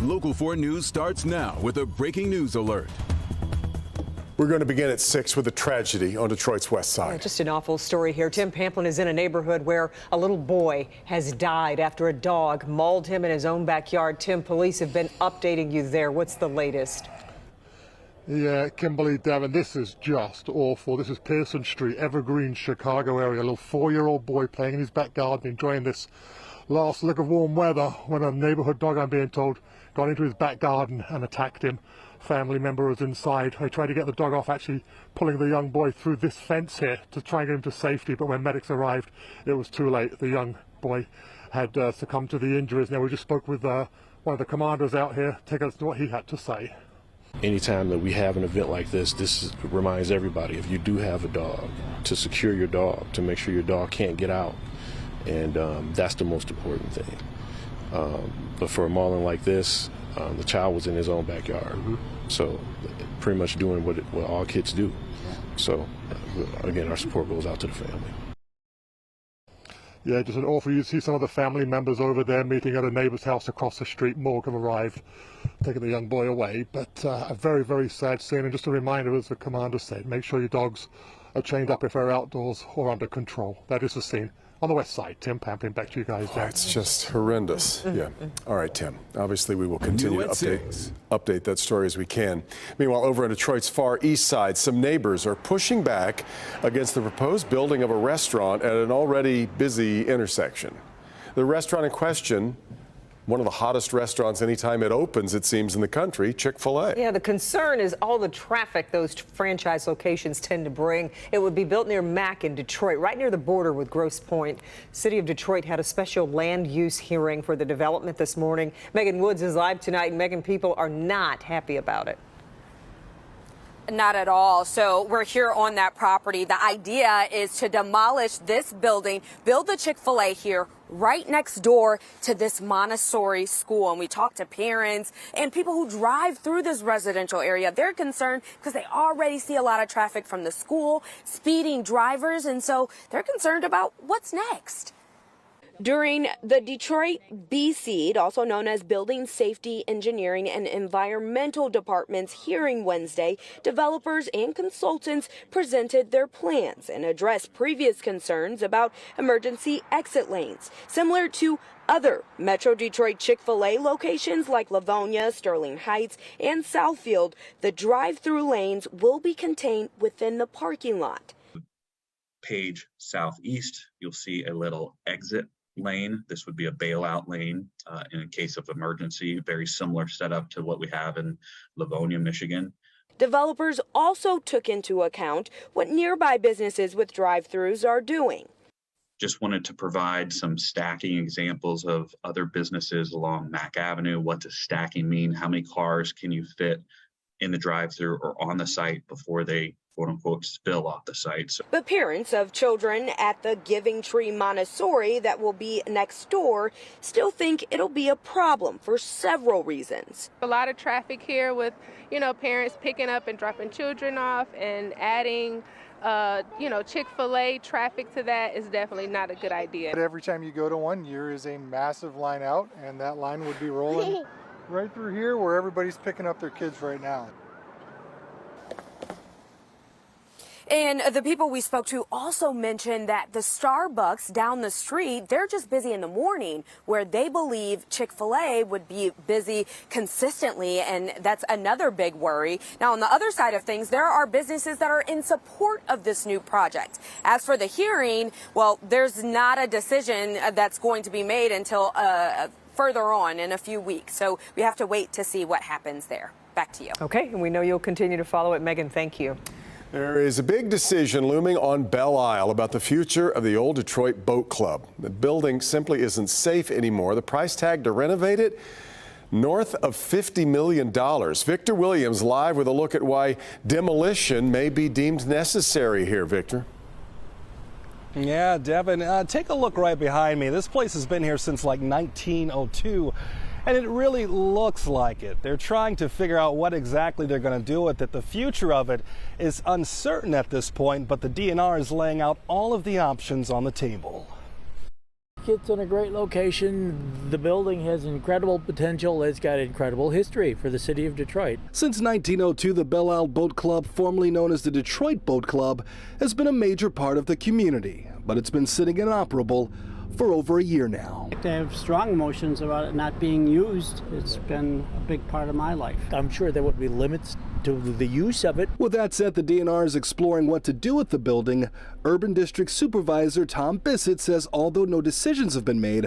Local 4 News starts now with a breaking news alert. We're going to begin at 6 with a tragedy on Detroit's west side. Yeah, just an awful story here. Tim Pamplin is in a neighborhood where a little boy has died after a dog mauled him in his own backyard. Tim, police have been updating you there. What's the latest? Yeah, Kimberly, Devin, this is just awful. This is Pearson Street, Evergreen, Chicago area. A little 4-year-old boy playing in his back garden, enjoying this last lick of warm weather when a neighborhood dog, I'm being told, got into his back garden and attacked him. Family member was inside. They tried to get the dog off, actually pulling the young boy through this fence here to try and get him to safety, but when medics arrived, it was too late. The young boy had succumbed to the injuries. Now, we just spoke with one of the commanders out here. Take us to what he had to say. Anytime that we have an event like this, reminds everybody, if you do have a dog, to secure your dog, to make sure your dog can't get out. And that's the most important thing. But for a mauling like this, the child was in his own backyard. So pretty much doing what all kids do. So again, our support goes out to the family. Yeah, just an awful. You see some of the family members over there meeting at a neighbor's house across the street. Morgue have arrived, taking the young boy away. But a very, very sad scene. And just a reminder, as the commander said, make sure your dogs are chained up if they're outdoors or under control. That is the scene on the west side. Tim Pamplin, back to you guys. Oh, it's just horrendous. Yeah. All right, Tim. Obviously, we will continue to update that story as we can. Meanwhile, over on Detroit's far east side, some neighbors are pushing back against the proposed building of a restaurant at an already busy intersection. The restaurant in question, one of the hottest restaurants anytime it opens, it seems, in the country, ChickfilA. Yeah, the concern is all the traffic those franchise locations tend to bring. It would be built near Mack in Detroit, right near the border with Grosse Pointe. City of Detroit had a special land use hearing for the development this morning. Megan Woods is live tonight, and Megan, people are not happy about it. Not at all. So we're here on that property. The idea is to demolish this building, build the Chick-fil-A here right next door to this Montessori school. And we talked to parents and people who drive through this residential area. They're concerned because they already see a lot of traffic from the school, speeding drivers. And so they're concerned about what's next. During the Detroit BSED, also known as Building Safety, Engineering, and Environmental Department's hearing Wednesday, developers and consultants presented their plans and addressed previous concerns about emergency exit lanes, similar to other Metro Detroit Chick-fil-A locations like Livonia, Sterling Heights, and Southfield. The drive-through lanes will be contained within the parking lot. Page southeast, you'll see a little exit lane. This would be a bailout lane in case of emergency. Very similar setup to what we have in Livonia, Michigan. Developers also took into account what nearby businesses with drive-thrus are doing. Just wanted to provide some stacking examples of other businesses along Mack Avenue. What does stacking mean? How many cars can you fit in the drive-thru or on the site before they quote-unquote spill off the site? But parents of children at the Giving Tree Montessori that will be next door still think it'll be a problem for several reasons. A lot of traffic here with, parents picking up and dropping children off, and adding, Chick-fil-A traffic to that is definitely not a good idea. Every time you go to one, there is a massive line out, and that line would be rolling right through here where everybody's picking up their kids right now. And the people we spoke to also mentioned that the Starbucks down the street, they're just busy in the morning, where they believe Chick-fil-A would be busy consistently, and that's another big worry. Now, on the other side of things, there are businesses that are in support of this new project. As for the hearing, well, there's not a decision that's going to be made until further on in a few weeks. So we have to wait to see what happens there. Back to you. Okay, and we know you'll continue to follow it. Megan, thank you. There is a big decision looming on Belle Isle about the future of the old Detroit Boat Club. The building simply isn't safe anymore. The price tag to renovate it, north of $50 million. Victor Williams live with a look at why demolition may be deemed necessary here. Victor. Yeah, Devin, take a look right behind me. This place has been here since like 1902. And it really looks like it. They're trying to figure out what exactly they're going to do with it. The future of it is uncertain at this point, but the DNR is laying out all of the options on the table. it's in a great location. The building has incredible potential. It's got incredible history for the city of Detroit. Since 1902, the Belle Isle Boat Club, formerly known as the Detroit Boat Club, has been a major part of the community, but it's been sitting inoperable for over a year now. I have strong emotions about it not being used. It's been a big part of my life. I'm sure there would be limits to the use of it. With that said, the DNR is exploring what to do with the building. Urban District Supervisor Tom Bissett says although no decisions have been made,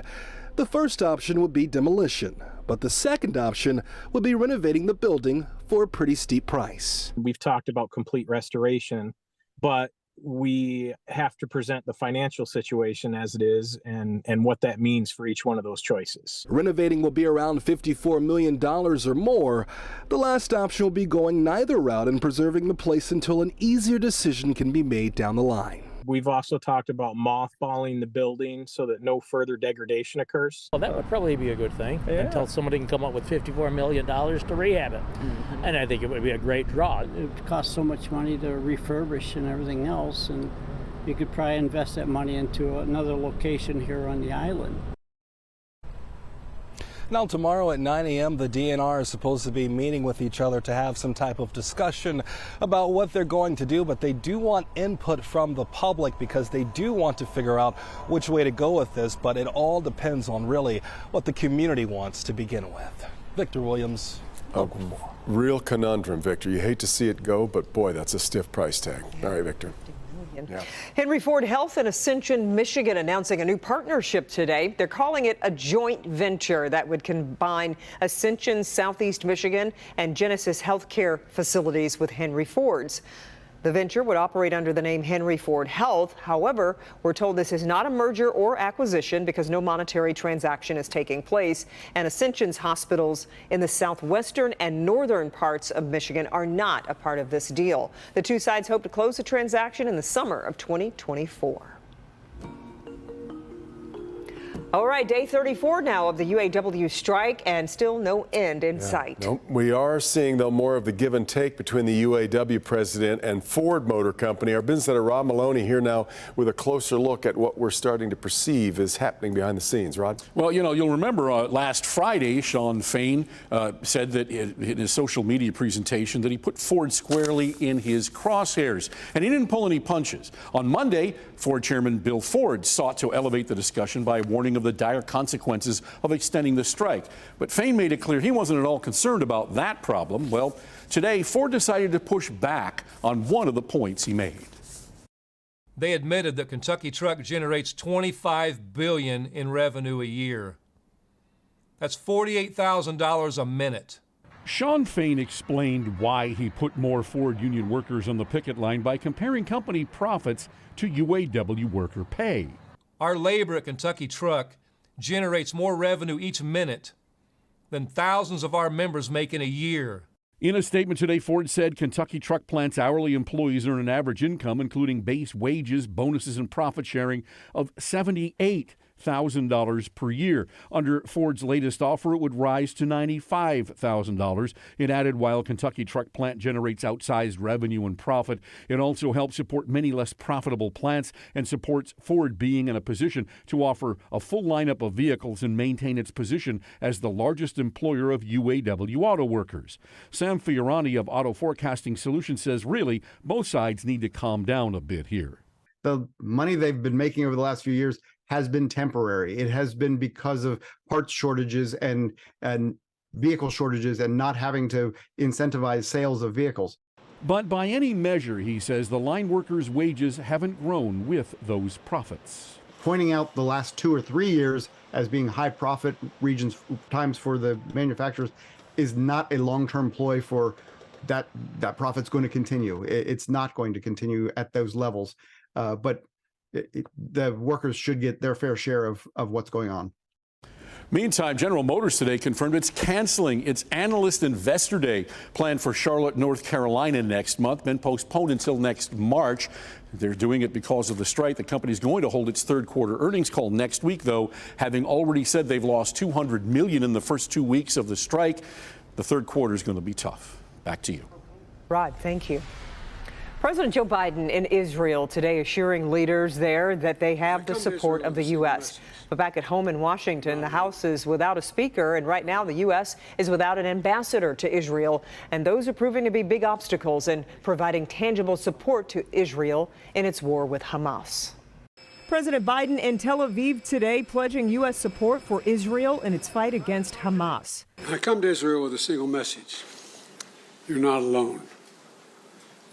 the first option would be demolition, but the second option would be renovating the building for a pretty steep price. We've talked about complete restoration, but we have to present the financial situation as it is and what that means for each one of those choices. Renovating will be around $54 million or more. The last option will be going neither route and preserving the place until an easier decision can be made down the line. We've also talked about mothballing the building so that no further degradation occurs. Well, that would probably be a good thing until somebody can come up with $54 million to rehab it. And I think it would be a great draw. It would cost so much money to refurbish and everything else, and you could probably invest that money into another location here on the island. Now tomorrow at 9 a.m. the DNR is supposed to be meeting with each other to have some type of discussion about what they're going to do, but they do want input from the public because they do want to figure out which way to go with this, but it all depends on really what the community wants to begin with. Victor Williams. Real conundrum, Victor. You hate to see it go, but boy, that's a stiff price tag. All right, Victor. Yeah. Henry Ford Health in Ascension, Michigan, announcing a new partnership today. They're calling it a joint venture that would combine Ascension Southeast Michigan and Genesis Healthcare facilities with Henry Ford's. The venture would operate under the name Henry Ford Health. However, we're told this is not a merger or acquisition because no monetary transaction is taking place. And Ascension's hospitals in the southwestern and northern parts of Michigan are not a part of this deal. The two sides hope to close the transaction in the summer of 2024. All right, day 34 now of the UAW strike, and still no end in sight. Nope. We are seeing, though, more of the give and take between the UAW president and Ford Motor Company. Our business editor Rod Maloney here now with a closer look at what we're starting to perceive is happening behind the scenes. Rod? Well, you know, you'll remember last Friday, Shawn Fain said that in his social media presentation that he put Ford squarely in his crosshairs, and he didn't pull any punches. On Monday, Ford Chairman Bill Ford sought to elevate the discussion by warning of the dire consequences of extending the strike. But Fain made it clear he wasn't at all concerned about that problem. Well, today, Ford decided to push back on one of the points he made. They admitted that Kentucky Truck generates $25 billion in revenue a year. That's $48,000 a minute. Shawn Fain explained why he put more Ford union workers on the picket line by comparing company profits to UAW worker pay. Our labor at Kentucky Truck generates more revenue each minute than thousands of our members make in a year. In a statement today, Ford said Kentucky Truck Plant's hourly employees earn an average income, including base wages, bonuses, and profit sharing, of $78,000 per year. Under Ford's latest offer, it would rise to $95,000. It added while Kentucky Truck Plant generates outsized revenue and profit, it also helps support many less profitable plants and supports Ford being in a position to offer a full lineup of vehicles and maintain its position as the largest employer of UAW auto workers. Sam Fiorani of Auto Forecasting Solutions says really both sides need to calm down a bit here. The money they've been making over the last few years has been temporary. It has been because of parts shortages and vehicle shortages and not having to incentivize sales of vehicles. But by any measure, he says, the line workers' wages haven't grown with those profits. Pointing out the last 2 or 3 years as being high profit regions times for the manufacturers is not a long-term ploy for that profit's going to continue. It's not going to continue at those levels. But the workers should get their fair share of what's going on. Meantime, General Motors today confirmed it's canceling its Analyst Investor Day planned for Charlotte, North Carolina next month, been postponed until next March. They're doing it because of the strike. The company's going to hold its third quarter earnings call next week, though, having already said they've lost $200 million in the first 2 weeks of the strike. The third quarter is going to be tough. Back to you. Rod, thank you. President Joe Biden in Israel today assuring leaders there that they have the support of the U.S. But back at home in Washington, the House is without a speaker, and right now the U.S. is without an ambassador to Israel. And those are proving to be big obstacles in providing tangible support to Israel in its war with Hamas. President Biden in Tel Aviv today pledging U.S. support for Israel in its fight against Hamas. I come to Israel with a single message. You're not alone.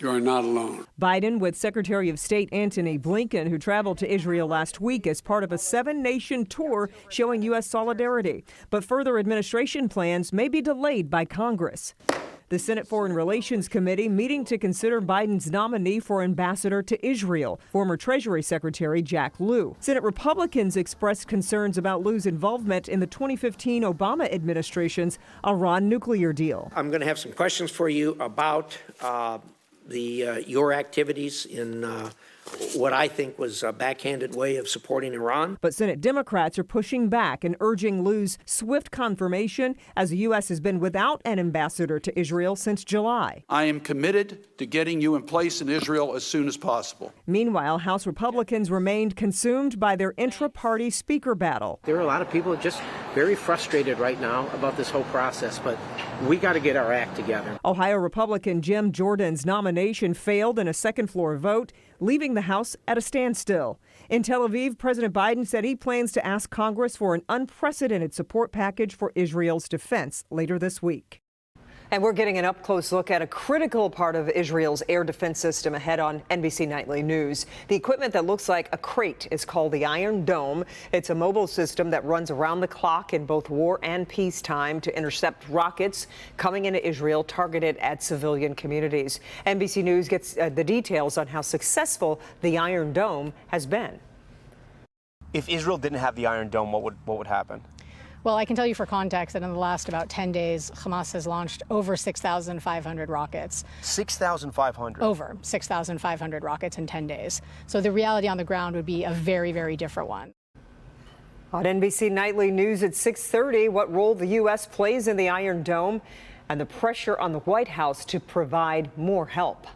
You are not alone. Biden with Secretary of State Antony Blinken, who traveled to Israel last week as part of a 7-nation tour showing U.S. solidarity. But further administration plans may be delayed by Congress. The Senate Foreign Relations Committee meeting to consider Biden's nominee for ambassador to Israel, former Treasury Secretary Jack Lew. Senate Republicans expressed concerns about Lew's involvement in the 2015 Obama administration's Iran nuclear deal. I'm going to have some questions for you about your activities in what I think was a backhanded way of supporting Iran. But Senate Democrats are pushing back and urging Lew's swift confirmation as the U.S. has been without an ambassador to Israel since July. I am committed to getting you in place in Israel as soon as possible. Meanwhile, House Republicans remained consumed by their intra-party speaker battle. There are a lot of people just very frustrated right now about this whole process, but we got to get our act together. Ohio Republican Jim Jordan's nomination failed in a second-floor vote, leaving the House at a standstill. In Tel Aviv, President Biden said he plans to ask Congress for an unprecedented support package for Israel's defense later this week. And we're getting an up-close look at a critical part of Israel's air defense system ahead on NBC Nightly News. The equipment that looks like a crate is called the Iron Dome. It's a mobile system that runs around the clock in both war and peacetime to intercept rockets coming into Israel targeted at civilian communities. NBC News gets the details on how successful the Iron Dome has been. If Israel didn't have the Iron Dome, what would happen? Well, I can tell you for context that in the last about 10 days, Hamas has launched over 6,500 rockets. 6,500? Over 6,500 rockets in 10 days. So the reality on the ground would be a very, very different one. On NBC Nightly News at 6:30, what role the U.S. plays in the Iron Dome and the pressure on the White House to provide more help.